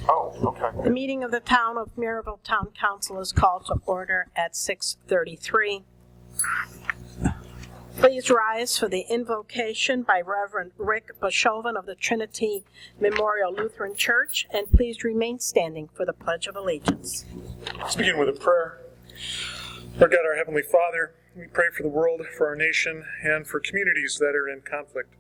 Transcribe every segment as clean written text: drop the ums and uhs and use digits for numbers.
Oh, okay. The meeting of the Town of Merrillville Town Council is called to order at 6:33. Please rise for the invocation by Reverend Rick Bashovan of the Trinity Memorial Lutheran Church, and please remain standing for the Pledge of Allegiance. Let's begin with a prayer. Lord God, our Heavenly Father, we pray for the world, for our nation, and for communities that are in conflict.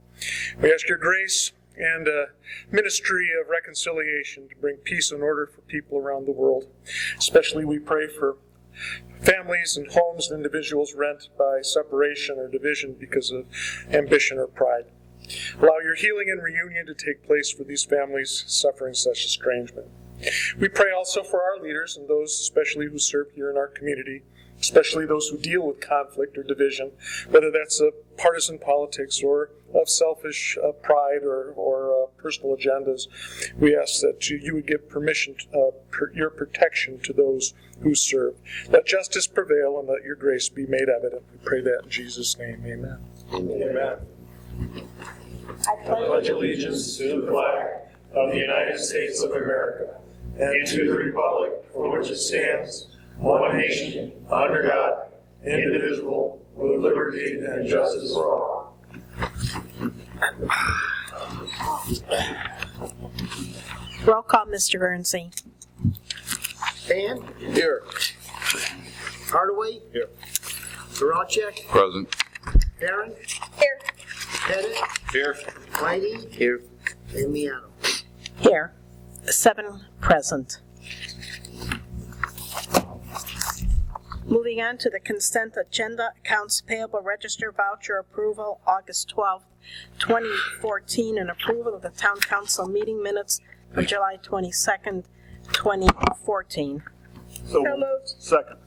We ask your grace and a ministry of reconciliation to bring peace and order for people around the world. Especially we pray for families and homes and individuals rent by separation or division because of ambition or pride. Allow your healing and reunion to take place for these families suffering such estrangement. We pray also for our leaders and those especially who serve here in our community, especially those who deal with conflict or division, whether that's partisan politics or of selfish pride or personal agendas. We ask that you would give permission, your protection to those who serve. Let justice prevail and let your grace be made evident. We pray that in Jesus' name. Amen. Amen. I pledge allegiance to the flag of the United States of America and to the republic for which it stands, one nation, under God, indivisible, with liberty and justice for all. Roll call, Mr. Guernsey. Fan? Here. Hardaway? Here. Geralchek? Present. Aaron? Here. Pettit? Here. Whitey? Here. And Miano. Here. 7 present. Moving on to the consent agenda, accounts payable register voucher approval, August 12th, 2014, and approval of the town council meeting minutes of July 22nd, 2014. So moved. Second.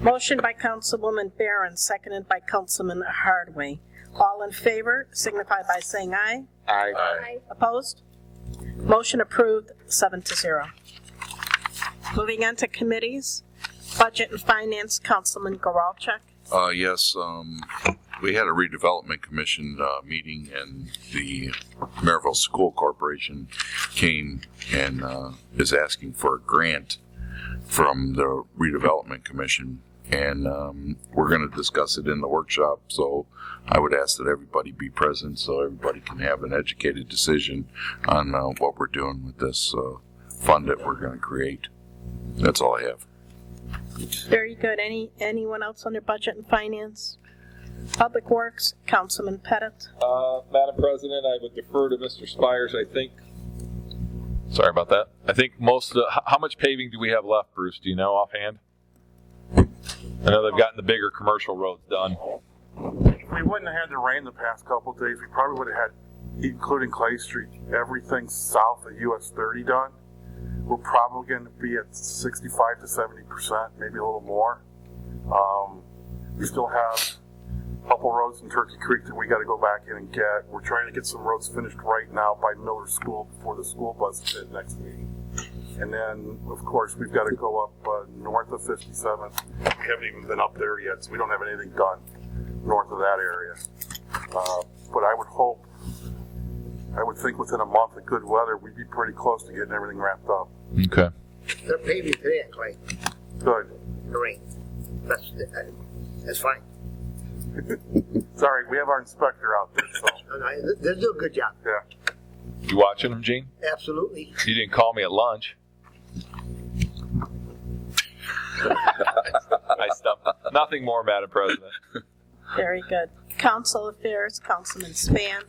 Motion by Councilwoman Barron, seconded by Councilman Hardaway. All in favor signify by saying aye. Aye. Aye. Opposed? Motion approved, 7-0. Moving on to committees. Budget and Finance, Councilman Geralchek. Yes, we had a redevelopment commission meeting, and the Merrillville School Corporation came and is asking for a grant from the redevelopment commission, and we're going to discuss it in the workshop. So I would ask that everybody be present so everybody can have an educated decision on what we're doing with this fund that we're going to create. That's all I have. Very good. Anyone else under Budget and Finance? Public Works, Councilman Pettit. Madam President, I would defer to Mr. Spires. I think. Sorry about that. I think most of the. How much paving do we have left, Bruce? Do you know offhand? I know they've gotten the bigger commercial roads done. If we wouldn't have had the rain the past couple of days, we probably would have had, including Clay Street, everything south of US 30 done. We're probably going to be at 65 to 70%, maybe a little more. We still have a couple roads in Turkey Creek that we got to go back in and get. We're trying to get some roads finished right now by Miller School before the school bus hit next week. And then, of course, we've got to go up north of 57th. We haven't even been up there yet, so we don't have anything done north of that area. But I would think within a month of good weather, we'd be pretty close to getting everything wrapped up. Okay. They're paving today, Clay. Good. The rain. That's fine. Sorry, we have our inspector out there, so. No, they're doing a good job. Yeah. You watching them, Gene? Absolutely. You didn't call me at lunch. I stumped. Nothing more, Madam President. Very good. Council Affairs, Councilman Spann.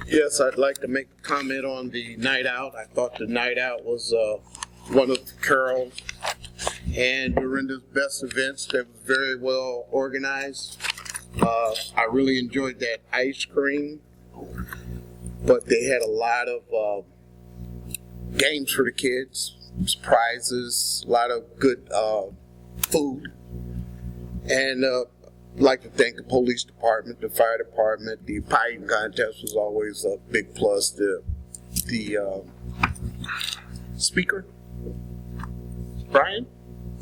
Yes, I'd like to make a comment on the night out. I thought the night out was one of the carols and Dorinda's best events. That was very well organized. I really enjoyed that ice cream, but they had a lot of games for the kids, prizes, a lot of good food, and I'd like to thank the police department, the fire department. The pie contest was always a big plus. The speaker, Brian?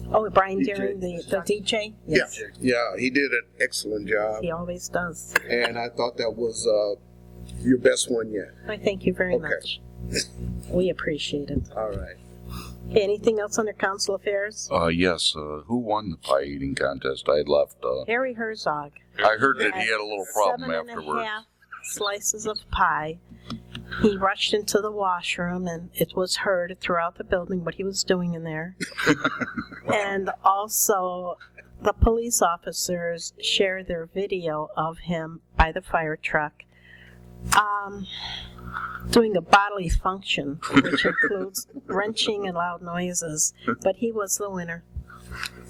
Oh, Brian DJ. Deering, the DJ? Yes. Yeah, he did an excellent job. He always does. And I thought that was your best one yet. I thank you very much. We appreciate it. All right. Anything else under council affairs? Yes, who won the pie eating contest? I had left. Harry Herzog. I heard that he had a little problem 7.5 afterwards. slices of pie. He rushed into the washroom, and it was heard throughout the building what he was doing in there. And also, the police officers shared their video of him by the fire truck doing a bodily function, which includes wrenching and loud noises. But he was the winner.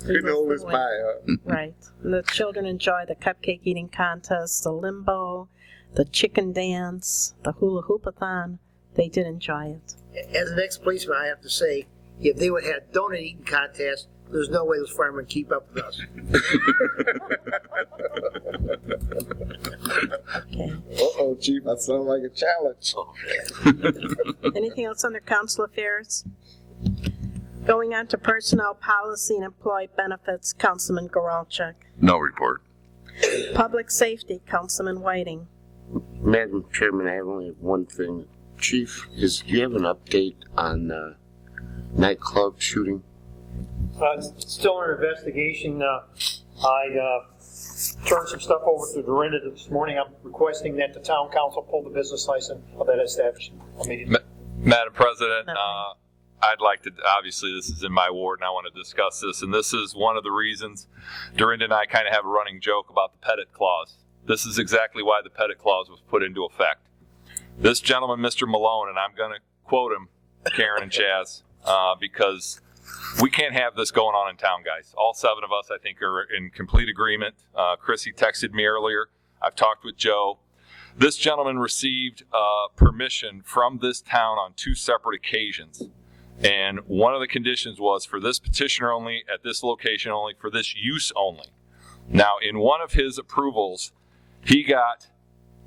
You know it's pie, huh? Right. And the children enjoy the cupcake eating contest, the limbo, the chicken dance, the hula hoop-a-thon. They did enjoy it. As an ex-policeman, I have to say, if they would have had donut eating contest, there's no way those firemen keep up with us. Okay. Uh-oh, Chief, that sounds like a challenge. Anything else under council affairs? Going on to personnel policy and employee benefits, Councilman Goralchuk. No report. Public safety, Councilman Whiting. Madam Chairman, I only have one thing. Chief, do you have an update on nightclub shooting? Still under investigation. I turned some stuff over to Dorinda this morning. I'm requesting that the town council pull the business license of that establishment immediately. Madam President, I'd like to, obviously this is in my ward and I want to discuss this, and this is one of the reasons Dorinda and I kind of have a running joke about the Pettit clause. This is exactly why the Pettit clause was put into effect. This gentleman, Mr. Malone, and I'm going to quote him, Karen and Chaz, because we can't have this going on in town, guys. All 7 of us, I think, are in complete agreement. Chrissy texted me earlier. I've talked with Joe. This gentleman received permission from this town on 2 separate occasions. And one of the conditions was for this petitioner only, at this location only, for this use only. Now, in one of his approvals, he got,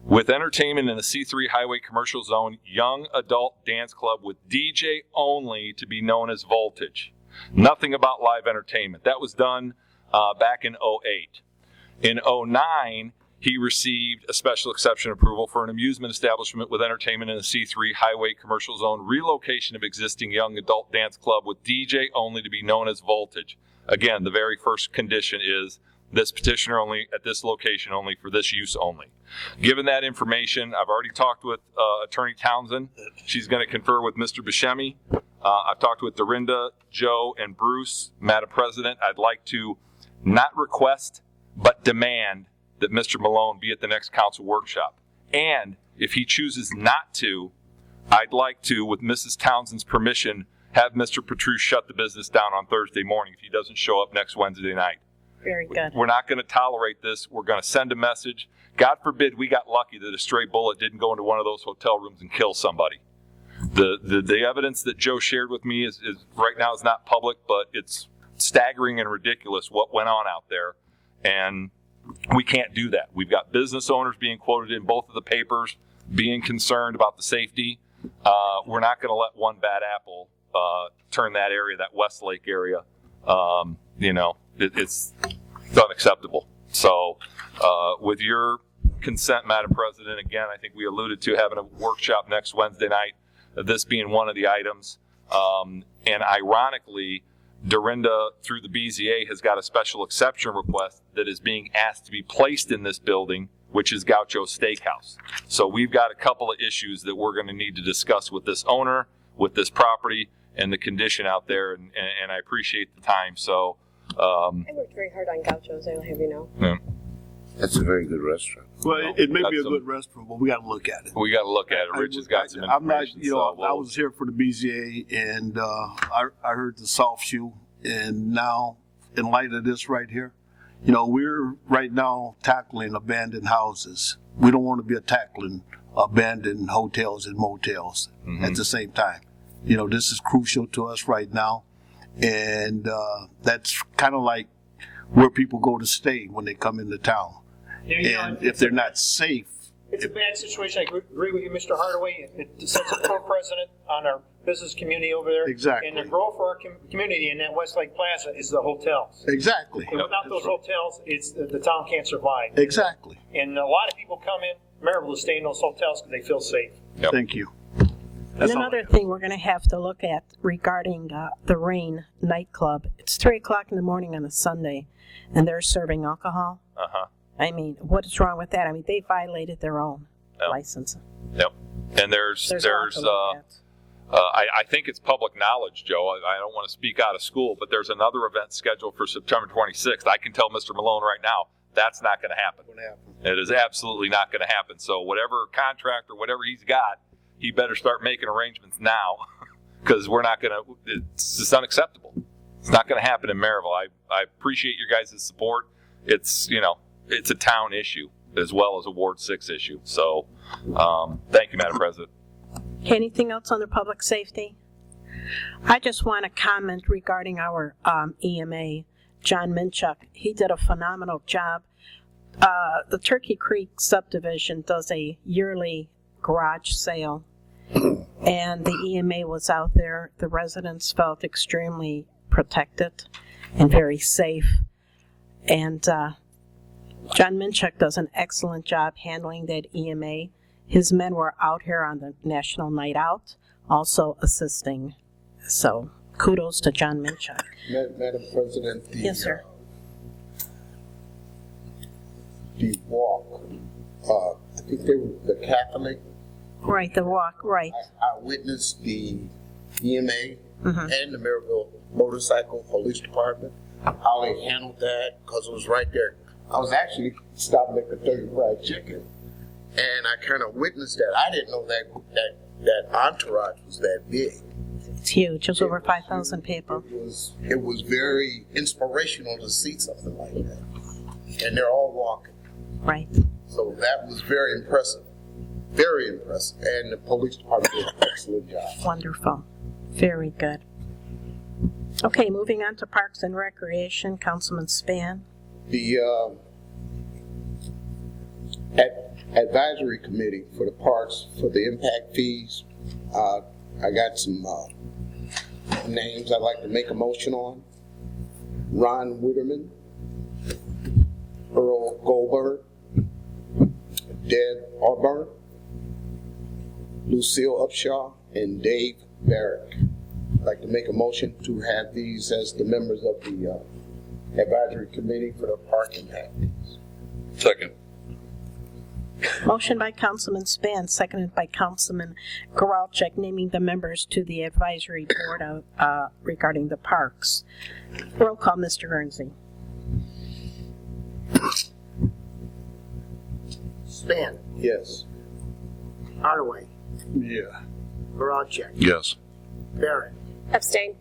with entertainment in the C3 Highway Commercial Zone, young adult dance club with DJ only to be known as Voltage. Nothing about live entertainment. That was done back in 2008. In 2009, he received a special exception approval for an amusement establishment with entertainment in the C3 Highway Commercial Zone, relocation of existing young adult dance club with DJ only to be known as Voltage. Again, the very first condition is this petitioner only, at this location only, for this use only. Given that information, I've already talked with Attorney Townsend. She's going to confer with Mr. Buscemi. I've talked with Dorinda, Joe, and Bruce. Madam President, I'd like to not request, but demand that Mr. Malone be at the next council workshop. And if he chooses not to, I'd like to, with Mrs. Townsend's permission, have Mr. Petrus shut the business down on Thursday morning if he doesn't show up next Wednesday night. Very good. We're not going to tolerate this. We're going to send a message. God forbid we got lucky that a stray bullet didn't go into one of those hotel rooms and kill somebody. The evidence that Joe shared with me is right now is not public, but it's staggering and ridiculous what went on out there. And we can't do that. We've got business owners being quoted in both of the papers, being concerned about the safety. We're not going to let one bad apple turn that area, that Westlake area. It's unacceptable. So with your consent, Madam President, again, I think we alluded to having a workshop next Wednesday night, this being one of the items. And ironically, Dorinda, through the BZA, has got a special exception request that is being asked to be placed in this building, which is Gaucho's Steakhouse. So we've got a couple of issues that we're going to need to discuss with this owner, with this property, and the condition out there, and I appreciate the time. So I worked very hard on Gaucho's, I'll have you know. Yeah. That's a very good restaurant. Well, it may be a good restaurant, but we got to look at it. We got to look at it. Rich has got some I'm not, information. I was here for the BZA, and I heard the soft shoe, and now, in light of this right here, we're right now tackling abandoned houses. We don't want to be tackling abandoned hotels and motels at the same time. This is crucial to us right now, and that's kind of like where people go to stay when they come into town. And if they're not safe. It's a bad situation. I agree with you, Mr. Hardaway. It sets a poor precedent on our business community over there. Exactly. And the growth for our community in that Westlake Plaza is the hotels. Exactly. And without those hotels, the town can't survive. Exactly. And a lot of people come in Merrillville to stay in those hotels because they feel safe. Yep. Thank you. And another thing we're going to have to look at regarding the Rain nightclub, it's 3 o'clock in the morning on a Sunday, and they're serving alcohol. Uh-huh. I mean, what is wrong with that? I mean, they violated their own license. Yep. And there's a lot to look at. I think it's public knowledge, Joe. I don't want to speak out of school, but there's another event scheduled for September 26th. I can tell Mr. Malone right now, that's not going to happen. It is absolutely not going to happen. So whatever contract or whatever he's got, he better start making arrangements now, because we're not going to. It's just unacceptable. It's not going to happen in Merrillville. I appreciate your guys' support. It's a town issue as well as a Ward 6 issue. So thank you, Madam President. Anything else on the public safety? I just want to comment regarding our EMA, John Minchuk. He did a phenomenal job. The Turkey Creek subdivision does a yearly garage sale, and the EMA was out there. The residents felt extremely protected and very safe. And John Minchuk does an excellent job handling that EMA. His men were out here on the National Night Out, also assisting. So kudos to John Minchuk. Madam President, Yes, sir. The walk, I think they were the Catholic. Right, the walk, right. I witnessed the EMA and the Merrillville Motorcycle Police Department, how they handled that, because it was right there. I was actually stopping at the 30 Fried Chicken, and I kind of witnessed that. I didn't know that entourage was that big. It's huge. It was over 5,000 people. It was very inspirational to see something like that. And they're all walking. Right. So that was very impressive. Very impressive. And the police department did an excellent job. Wonderful. Very good. Okay, moving on to Parks and Recreation, Councilman Span. The advisory committee for the parks for the impact fees, I got some names I'd like to make a motion on. Ron Widerman, Earl Goldberg, Deb Auburn, Lucille Upshaw, and Dave Barrick. I'd like to make a motion to have these as the members of the advisory committee for the park impact fees. Second. Motion by Councilman Span, seconded by Councilman Geralchek, naming the members to the advisory board regarding the parks. Roll call, Mr. Guernsey. Span, Yes. Hardaway, Yeah. Geralchek, Yes. Barrett, Abstain.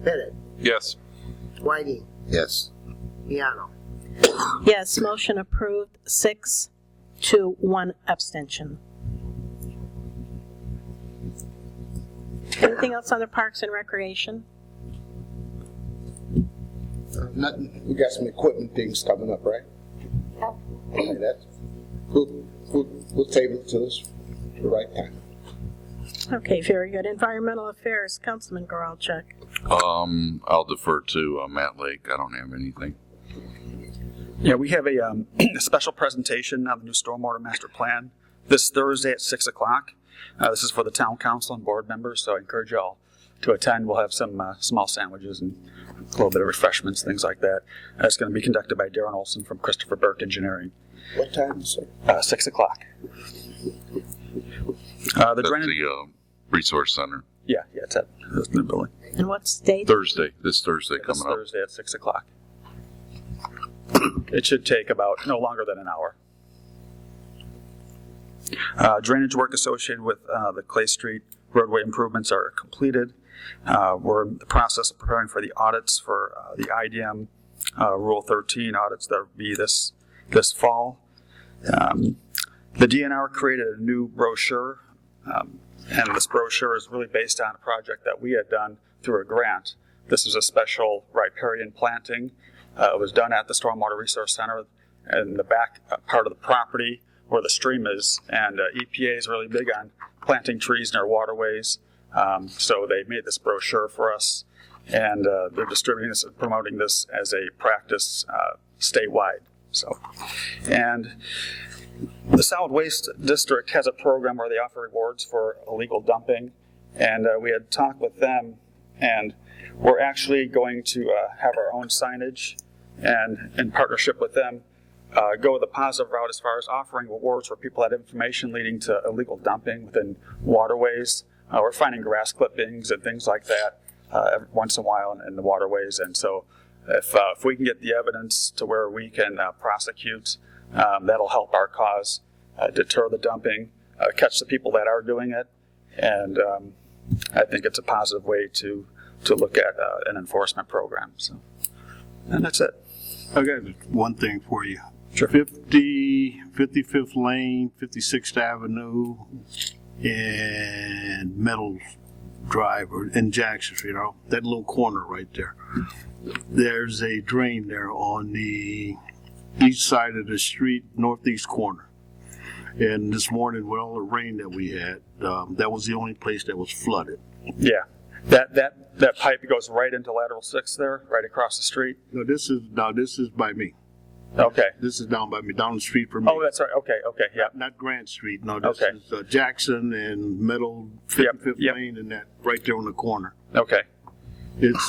Bennett, Yes. Whiting, Yes. Miano. Yes, motion approved, 6 to 1 abstention. Anything else on the Parks and Recreation? Nothing. We got some equipment things coming up, right? Yeah. Okay, we'll table it to the right time. Okay, very good. Environmental Affairs, Councilman Geralchek. I'll defer to Matt Lake. I don't have anything. Yeah, we have a special presentation on the new stormwater master plan this Thursday at 6 o'clock. This is for the town council and board members, so I encourage you all to attend. We'll have some small sandwiches and a little bit of refreshments, things like that. It's going to be conducted by Darren Olson from Christopher Burke Engineering. What time, sir? 6 o'clock. That's the resource center. Yeah, it's at the building. And what's the date? Thursday. This Thursday This coming up. Thursday at 6 o'clock. It should take about no longer than an hour. Drainage work associated with the Clay Street roadway improvements are completed. We're in the process of preparing for the audits for the IDM Rule 13 audits that will be this fall. The DNR created a new brochure, and this brochure is really based on a project that we had done through a grant. This is a special riparian planting. It was done at the Stormwater Resource Center in the back part of the property where the stream is, and EPA is really big on planting trees near waterways. So they made this brochure for us, and they're distributing this and promoting this as a practice statewide. So, and the Solid Waste District has a program where they offer rewards for illegal dumping, and we had talked with them, and we're actually going to have our own signage, and in partnership with them, go the positive route as far as offering rewards for people that have information leading to illegal dumping within waterways. We're finding grass clippings and things like that every once in a while in the waterways, and so if we can get the evidence to where we can prosecute, that'll help our cause, deter the dumping, catch the people that are doing it, and I think it's a positive way to look at an enforcement program. So, and that's it. I got one thing for you. Sure. 55th Lane, 56th Avenue, and Meadows Drive, or in Jackson Street, that little corner right there. There's a drain there on the east side of the street, northeast corner. And this morning, with all the rain that we had, that was the only place that was flooded. Yeah, that pipe goes right into lateral 6 there, right across the street. No, this is by me. Okay. This is down by me, down the street from me. Oh, that's right. Okay, yeah. Not Grant Street. No, this Okay. is Jackson and Middle 55th Yep. Lane, and that right there on the corner. Okay.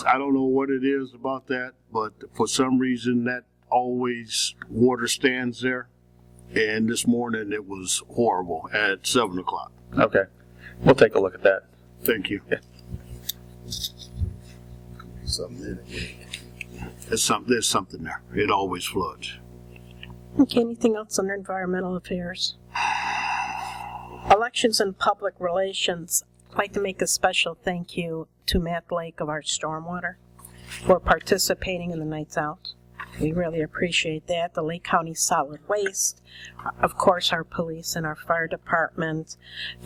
I don't know what it is about that, but for some reason that always water stands there. And this morning it was horrible at 7 o'clock. Okay. We'll take a look at that. Thank you. Yeah. There's something there. It always floods. Okay, anything else under environmental affairs? Elections and public relations. I'd like to make a special thank you to Matt Lake of our stormwater for participating in the Nights Out. We really appreciate that. The Lake County Solid Waste, of course, our police and our fire department,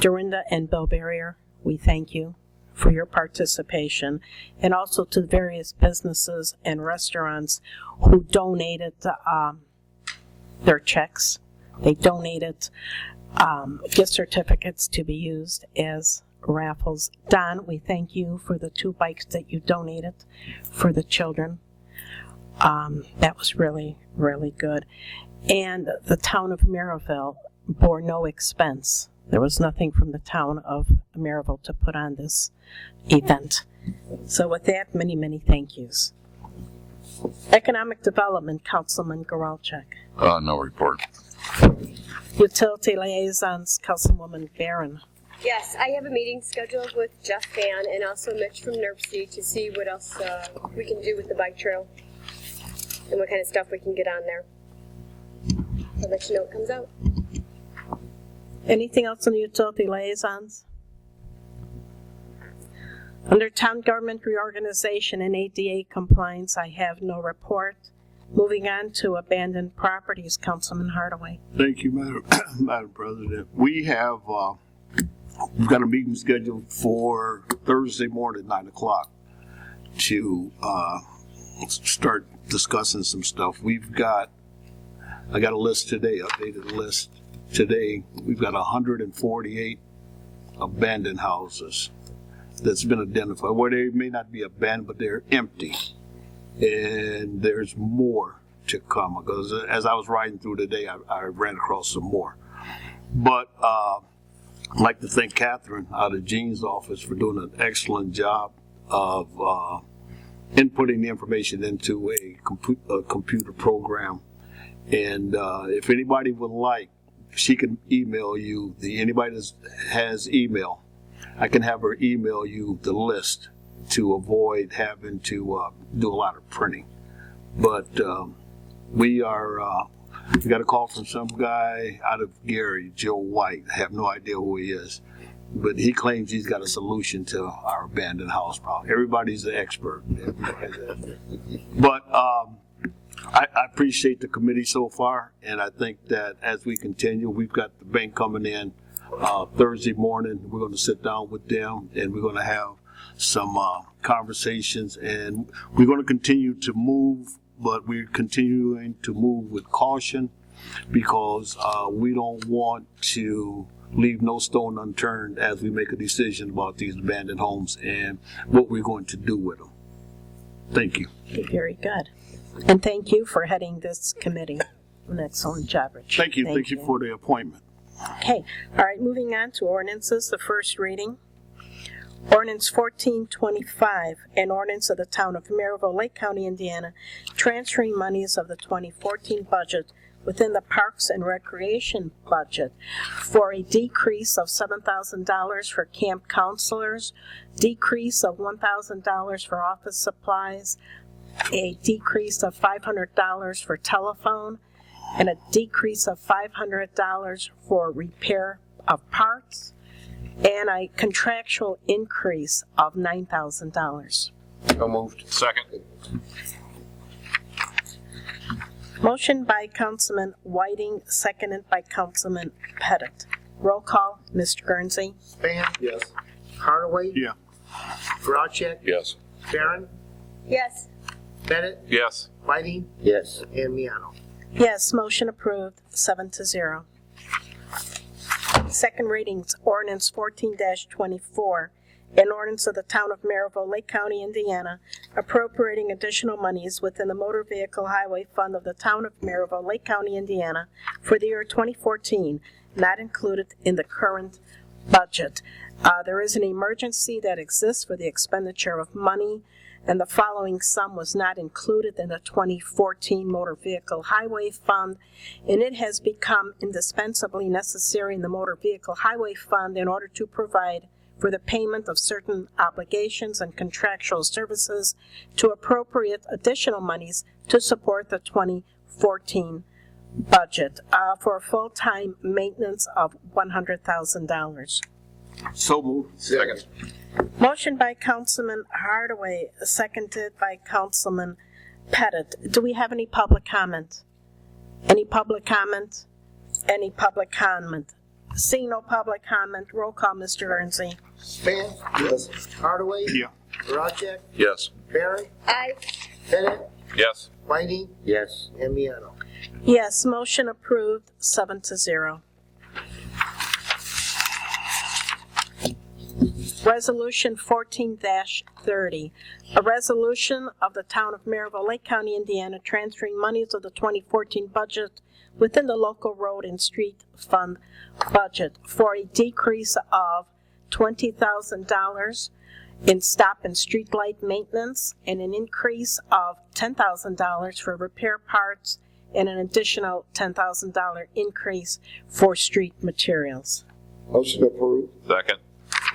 Dorinda and Bill Barrier, we thank you for your participation, and also to various businesses and restaurants who donated their checks. They donated gift certificates to be used as raffles. Don, we thank you for the 2 bikes that you donated for the children. That was really, really good. And the town of Merrillville bore no expense. There was nothing from the town of Merrillville to put on this event. So with that, many, many thank yous. Economic Development, Councilman Goralczyk. No report. Utility Liaisons, Councilwoman Barron. Yes, I have a meeting scheduled with Jeff Fan and also Mitch from NERC to see what else we can do with the bike trail and what kind of stuff we can get on there. I'll let you know what comes out. Anything else on the Utility Liaisons? Under Town Government Reorganization and ADA Compliance, I have no report. Moving on to Abandoned Properties, Councilman Hardaway. Thank you, Madam President. We've got a meeting scheduled for Thursday morning at 9 o'clock to start discussing some stuff. I got a list today, updated list today. We've got 148 abandoned houses that's been identified. Well, they may not be abandoned, but they're empty. And there's more to come, because as I was riding through today, I ran across some more. But I'd like to thank Catherine out of Jean's office for doing an excellent job of inputting the information into a computer program. And if anybody would like, she can email you. Anybody that has email, I can have her email you the list to avoid having to do a lot of printing. But we got a call from some guy out of Gary, Joe White. I have no idea who he is, but he claims he's got a solution to our abandoned house problem. Everybody's an expert. But I appreciate the committee so far, and I think that as we continue, we've got the bank coming in Thursday morning. We're going to sit down with them, and we're going to have some conversations, and we're going to continue to move, but we're continuing to move with caution, because we don't want to leave no stone unturned as we make a decision about these abandoned homes and what we're going to do with them. Thank you. Very good. And thank you for heading this committee. An excellent job, Rich. Thank you for the appointment. Okay, all right, moving on to ordinances, the first reading. Ordinance 1425, an ordinance of the Town of Merrillville, Lake County, Indiana, transferring monies of the 2014 budget within the Parks and Recreation budget for a decrease of $7,000 for camp counselors, decrease of $1,000 for office supplies, a decrease of $500 for telephone, and a decrease of $500 for repair of parts, and a contractual increase of $9,000. So moved. Second. Motion by Councilman Whiting, seconded by Councilman Pettit. Roll call, Mr. Guernsey. Span, Yes. Hardaway, Yeah. Geralcheck, Yes. Barron, Yes. Bennett, Yes. Whiting, Yes. and Miano. Yes, motion approved, 7-0. Second readings, ordinance 14-24, an ordinance of the Town of Merrillville, Lake County, Indiana, appropriating additional monies within the Motor Vehicle Highway Fund of the Town of Merrillville, Lake County, Indiana, for the year 2014, not included in the current budget. There is an emergency that exists for the expenditure of money, and the following sum was not included in the 2014 Motor Vehicle Highway Fund, and it has become indispensably necessary in the Motor Vehicle Highway Fund in order to provide for the payment of certain obligations and contractual services to appropriate additional monies to support the 2014 budget for full-time maintenance of $100,000. So moved. Second. Motion by Councilman Hardaway, seconded by Councilman Pettit. Do we have any public comment? Any public comment? Any public comment? Seeing no public comment, roll call, Mr. Guernsey. Span, Yes. Hardaway, Yeah. Geralcheck, Yes. Barron, Aye. Bennett, Yes. Whiting, Yes. and Miano. Yes, motion approved, 7-0. Resolution 14-30, a resolution of the Town of Merrillville, Lake County, Indiana, transferring monies of the 2014 budget within the local road and street fund budget for a decrease of $20,000 in stop and street light maintenance and an increase of $10,000 for repair parts and an additional $10,000 increase for street materials. Motion approved. Second.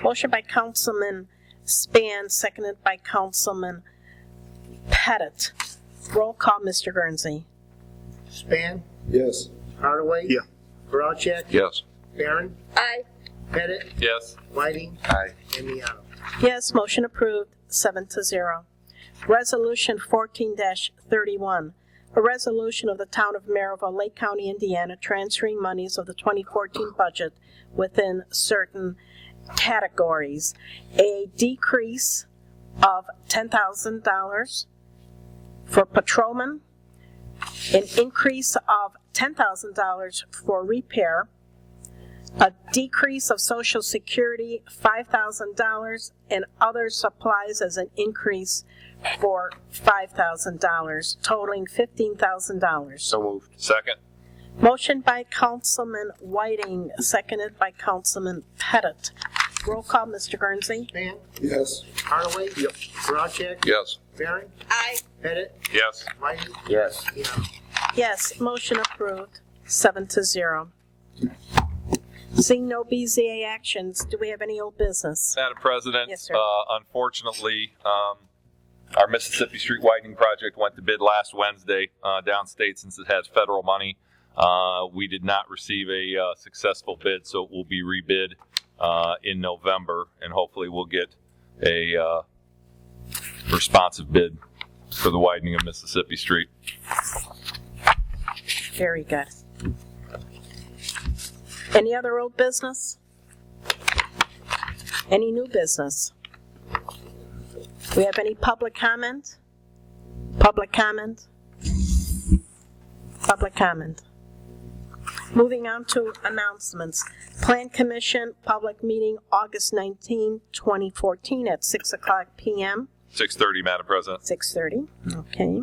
Motion by Councilman Span, seconded by Councilman Pettit. Roll call, Mr. Guernsey. Span, Yes. Hardaway, Yeah. Geralcheck, Yes. Barron, Aye. Bennett, Yes. Whiting, Aye. and Miano. Yes, motion approved, 7-0. Resolution 14-31, a resolution of the Town of Merrillville, Lake County, Indiana, transferring monies of the 2014 budget within certain categories. A decrease of $10,000 for patrolmen, an increase of $10,000 for repair, a decrease of Social Security, $5,000, and other supplies as an increase for $5,000, totaling $15,000. So moved. Second. Motion by Councilman Whiting, seconded by Councilman Pettit. Roll call, Mr. Guernsey. Span, Yes. Hardaway, Geralcheck, Yes. Barron, Aye. Pettit, Yes. Whiting, Yes. Miano. Yes, motion approved, 7-0. Seeing no BZA actions, do we have any old business? Madam President. Yes, sir. Unfortunately, our Mississippi Street widening project went to bid last Wednesday downstate since it has federal money. We did not receive a successful bid, so it will be rebid in November, and hopefully we'll get a responsive bid for the widening of Mississippi Street. Very good. Any other old business? Any new business? Do we have any public comment? Public comment? Public comment. Moving on to announcements. Plan Commission public meeting August 19, 2014 at 6 o'clock p.m. 6:30, Madam President. 6:30, okay.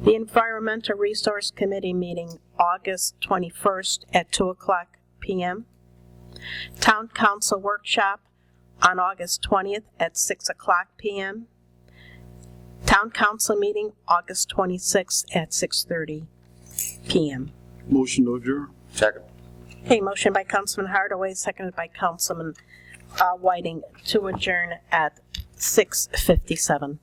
The Environmental Resource Committee meeting August 21st at 2:00 p.m. Town Council Workshop on August 20th at 6:00 p.m. Town Council meeting August 26th at 6:30 p.m. Motion to adjourn. Second. Okay, motion by Councilman Hardaway, seconded by Councilman Whiting to adjourn at 6:57.